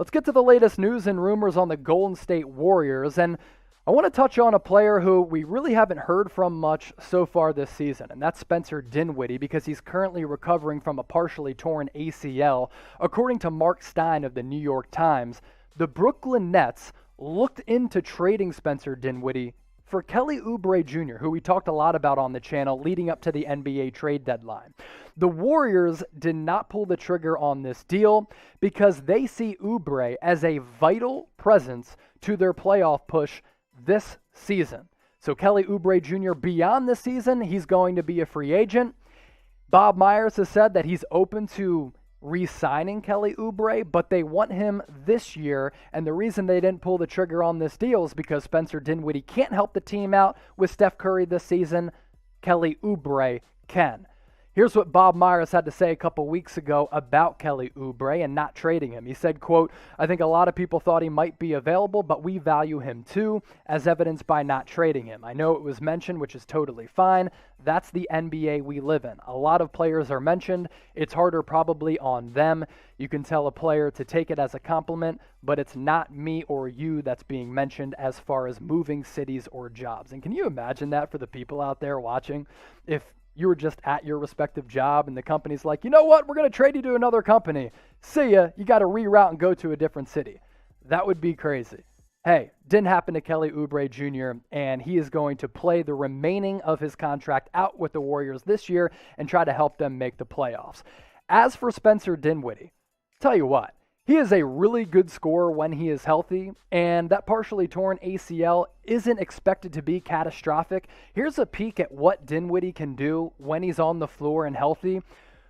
Let's get to the latest news and rumors on the Golden State Warriors, and I want to touch on a player who we really haven't heard from much so far this season, and that's Spencer Dinwiddie, because he's currently recovering from a partially torn ACL. According to Mark Stein of the New York Times, the Brooklyn Nets looked into trading Spencer Dinwiddie for Kelly Oubre Jr., who we talked a lot about on the channel leading up to the NBA trade deadline. The Warriors did not pull the trigger on this deal because they see Oubre as a vital presence to their playoff push this season. So Kelly Oubre Jr., beyond this season, he's going to be a free agent. Bob Meyers has said that he's open to re-signing Kelly Oubre, but they want him this year, and the reason they didn't pull the trigger on this deal is because Spencer Dinwiddie can't help the team out with Steph Curry this season. Kelly Oubre can. Here's what Bob Meyers had to say a couple weeks ago about Kelly Oubre and not trading him. He said, quote, "I think a lot of people thought he might be available, but we value him too, as evidenced by not trading him. I know it was mentioned, which is totally fine. That's the NBA we live in. A lot of players are mentioned. It's harder probably on them. You can tell a player to take it as a compliment, but it's not me or you that's being mentioned as far as moving cities or jobs." And can you imagine that for the people out there watching? If you were just at your respective job and the company's like, you know what, we're going to trade you to another company. See ya. You got to reroute and go to a different city. That would be crazy. Hey, didn't happen to Kelly Oubre Jr., and he is going to play the remaining of his contract out with the Warriors this year and try to help them make the playoffs. As for Spencer Dinwiddie, tell you what, he is a really good scorer when he is healthy, and that partially torn ACL isn't expected to be catastrophic. Here's a peek at what Dinwiddie can do when he's on the floor and healthy.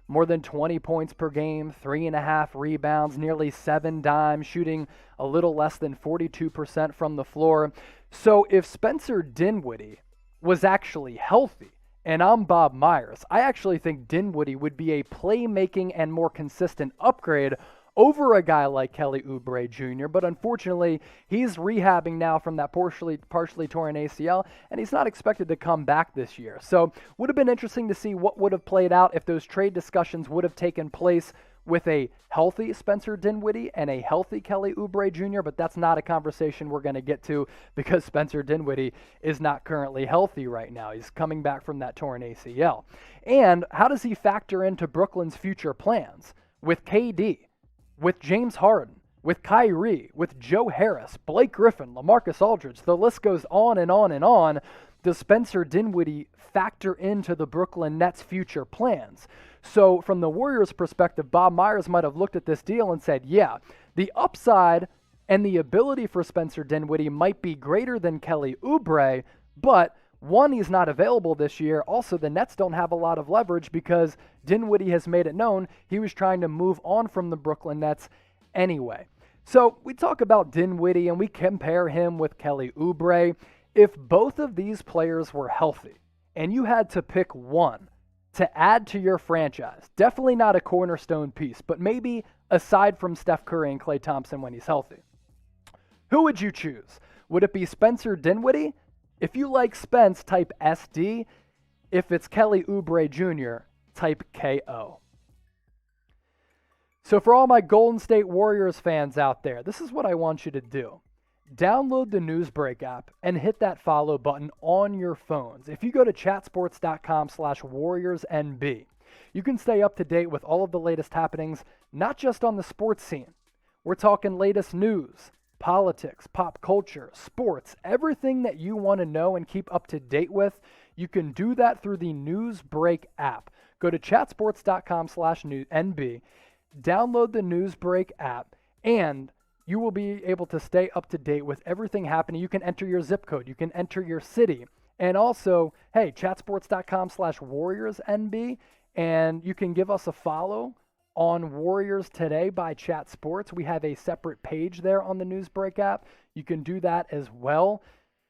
More than 20 points per game, 3.5 rebounds, nearly 7 dimes, shooting a little less than 42% from the floor. So if Spencer Dinwiddie was actually healthy, and I'm Bob Meyers, I actually think Dinwiddie would be a playmaking and more consistent upgrade over a guy like Kelly Oubre Jr., but unfortunately, he's rehabbing now from that partially torn ACL, and he's not expected to come back this year. So would have been interesting to see what would have played out if those trade discussions would have taken place with a healthy Spencer Dinwiddie and a healthy Kelly Oubre Jr., but that's not a conversation we're going to get to because Spencer Dinwiddie is not currently healthy right now. He's coming back from that torn ACL. And how does he factor into Brooklyn's future plans with KD, with James Harden, with Kyrie, with Joe Harris, Blake Griffin, LaMarcus Aldridge? The list goes on and on and on. Does Spencer Dinwiddie factor into the Brooklyn Nets' future plans? So from the Warriors' perspective, Bob Meyers might have looked at this deal and said, yeah, the upside and the ability for Spencer Dinwiddie might be greater than Kelly Oubre, but one, he's not available this year. Also, the Nets don't have a lot of leverage because Dinwiddie has made it known he was trying to move on from the Brooklyn Nets anyway. So we talk about Dinwiddie and we compare him with Kelly Oubre. If both of these players were healthy and you had to pick one to add to your franchise, definitely not a cornerstone piece, but maybe aside from Steph Curry and Klay Thompson when he's healthy, who would you choose? Would it be Spencer Dinwiddie? If you like Spence, type SD. If it's Kelly Oubre Jr., type KO. So for all my Golden State Warriors fans out there, this is what I want you to do. Download the Newsbreak app and hit that follow button on your phones. If you go to chatsports.com/WarriorsNB, you can stay up to date with all of the latest happenings, not just on the sports scene. We're talking latest news, politics, pop culture, sports, everything that you want to know and keep up to date with. You can do that through the Newsbreak app. Go to chatsports.com/NB, download the Newsbreak app, and you will be able to stay up to date with everything happening. You can enter your zip code, you can enter your city, and also, hey, chatsports.com/WarriorsNB, and you can give us a follow on Warriors Today by Chat Sports. We have a separate page there on the Newsbreak app. You can do that as well.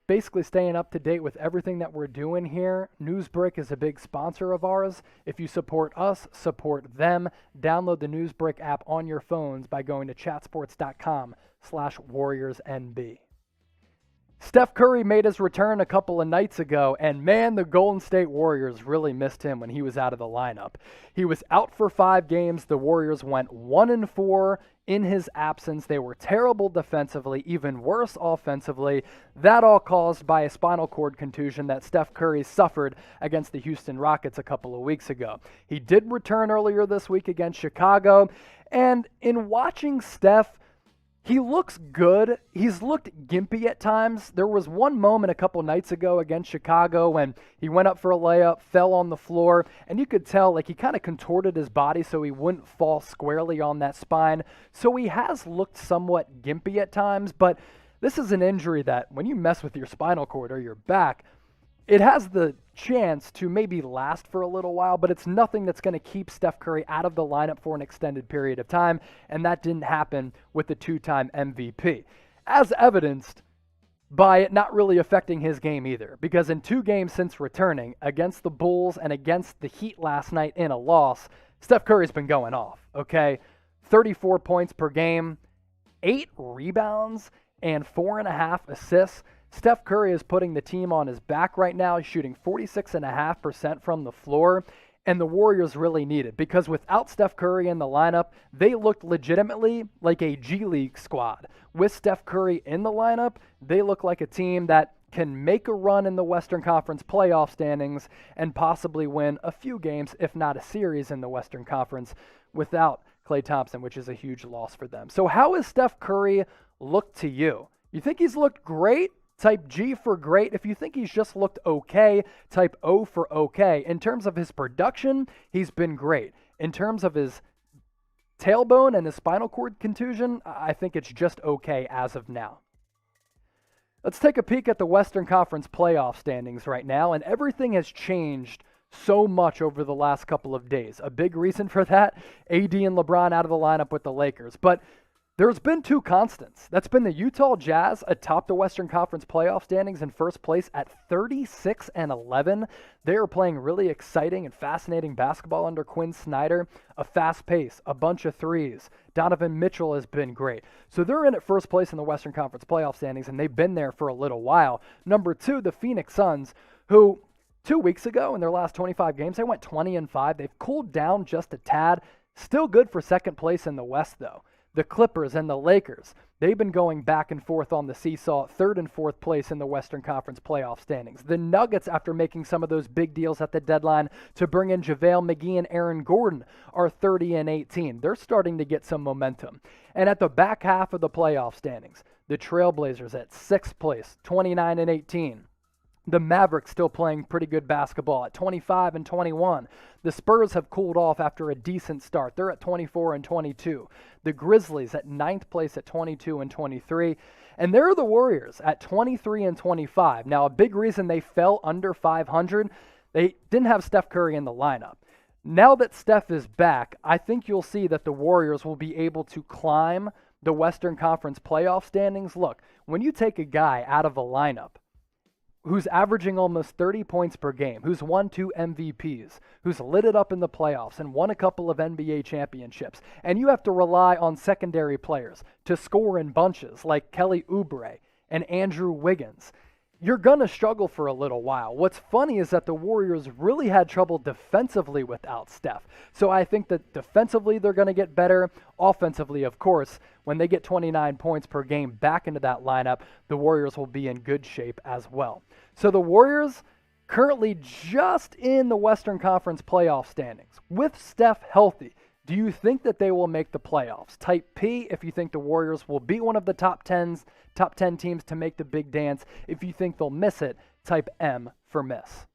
Basically staying up to date with everything that we're doing here. Newsbreak is a big sponsor of ours. If you support us, support them. Download the Newsbreak app on your phones by going to chatsports.com/WarriorsNB. Steph Curry made his return a couple of nights ago, and man, the Golden State Warriors really missed him when he was out of the lineup. He was out for 5 games. The Warriors went 1-4 in his absence. They were terrible defensively, even worse offensively. That all caused by a spinal cord contusion that Steph Curry suffered against the Houston Rockets a couple of weeks ago. He did return earlier this week against Chicago, and in watching Steph, he looks good. He's looked gimpy at times. There was one moment a couple nights ago against Chicago when he went up for a layup, fell on the floor, and you could tell like he kind of contorted his body so he wouldn't fall squarely on that spine. So he has looked somewhat gimpy at times, but this is an injury that when you mess with your spinal cord or your back, it has the chance to maybe last for a little while, but it's nothing that's going to keep Steph Curry out of the lineup for an extended period of time, and that didn't happen with the two-time MVP, as evidenced by it not really affecting his game either, because in 2 games since returning, against the Bulls and against the Heat last night in a loss, Steph Curry's been going off, okay? 34 points per game, 8 rebounds, and 4.5 assists. Steph Curry is putting the team on his back right now. He's shooting 46.5% from the floor, and the Warriors really need it because without Steph Curry in the lineup, they looked legitimately like a G League squad. With Steph Curry in the lineup, they look like a team that can make a run in the Western Conference playoff standings and possibly win a few games, if not a series in the Western Conference without Klay Thompson, which is a huge loss for them. So how has Steph Curry looked to you? You think he's looked great? Type G for great. If you think he's just looked okay, type O for okay. In terms of his production, he's been great. In terms of his tailbone and his spinal cord contusion, I think it's just okay as of now. Let's take a peek at the Western Conference playoff standings right now, and everything has changed so much over the last couple of days. A big reason for that, AD and LeBron out of the lineup with the Lakers. But there's been 2 constants. That's been the Utah Jazz atop the Western Conference playoff standings in first place at 36-11. They are playing really exciting and fascinating basketball under Quinn Snyder. A fast pace, a bunch of threes. Donovan Mitchell has been great. So they're in at first place in the Western Conference playoff standings, and they've been there for a little while. Number 2, the Phoenix Suns, who 2 weeks ago in their last 25 games, they went 20-5. They've cooled down just a tad. Still good for second place in the West, though. The Clippers and the Lakers, they've been going back and forth on the seesaw, 3rd and 4th place in the Western Conference playoff standings. The Nuggets, after making some of those big deals at the deadline to bring in JaVale McGee and Aaron Gordon, are 30-18. They're starting to get some momentum. And at the back half of the playoff standings, the Trailblazers at 6th place, 29-18. The Mavericks still playing pretty good basketball at 25-21. The Spurs have cooled off after a decent start. They're at 24-22. The Grizzlies at 9th place at 22-23. And there are the Warriors at 23-25. Now, a big reason they fell under 500, they didn't have Steph Curry in the lineup. Now that Steph is back, I think you'll see that the Warriors will be able to climb the Western Conference playoff standings. Look, when you take a guy out of a lineup who's averaging almost 30 points per game, who's won 2 MVPs, who's lit it up in the playoffs and won a couple of NBA championships, and you have to rely on secondary players to score in bunches like Kelly Oubre and Andrew Wiggins, you're going to struggle for a little while. What's funny is that the Warriors really had trouble defensively without Steph. So I think that defensively they're going to get better. Offensively, of course, when they get 29 points per game back into that lineup, the Warriors will be in good shape as well. So the Warriors currently just in the Western Conference playoff standings. With Steph healthy, do you think that they will make the playoffs? Type P if you think the Warriors will be one of the top 10 teams to make the big dance. If you think they'll miss it, type M for miss.